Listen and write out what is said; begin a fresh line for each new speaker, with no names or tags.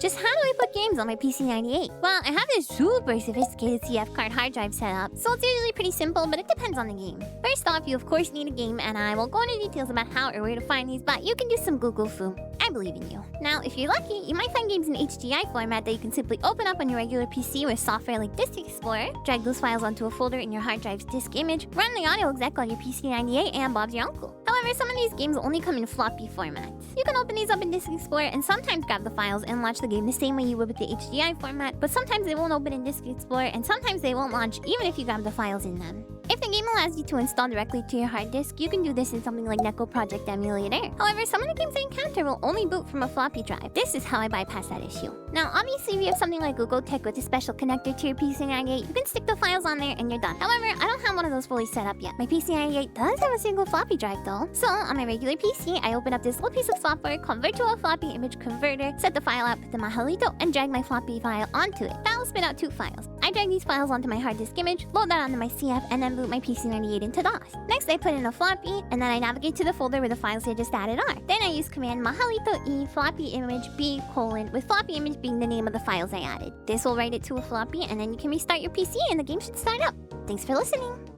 Just how do I put games on my PC98? Well, I have this super sophisticated CF card hard drive set up, so it's usually pretty simple, but it depends on the game. First off, you of course need a game, and I won't go into details about how or where to find these, but you can do some Google foo. I believe in you. Now, if you're lucky, you might find games in HDI format that you can simply open up on your regular PC with software like Disk Explorer, drag those files onto a folder in your hard drive's disk image, run the audio exec on your PC98, and Bob's your uncle. However, some of these games only come in floppy format. You can open these up in Disk Explorer and sometimes grab the files and launch the game the same way you would with the HDI format, but sometimes they won't open in Disk Explorer and sometimes they won't launch even if you grab the files in them. If the game allows you to install directly to your hard disk, you can do this in something like Neko Project Emulator. However, some of the games I encounter will only boot from a floppy drive. This is how I bypass that issue. Now, obviously, if you have something like Google Tech with a special connector to your PC98, you can stick the files on there and you're done. However, I don't have one of those fully set up yet. My PC98 does have a single floppy drive though. So, on my regular PC, I open up this little piece of software, convert to a floppy image converter, set the file out with the Mahalito, and drag my floppy file onto it. That will spit out 2 files. I drag these files onto my hard disk image, load that onto my CF, and then boot my PC98 into DOS. Next, I put in a floppy, and then I navigate to the folder where the files I just added are. Then I use command Mahalito E floppy image B : with floppy image being the name of the files I added. This will write it to a floppy, and then you can restart your PC and the game should start up. Thanks for listening!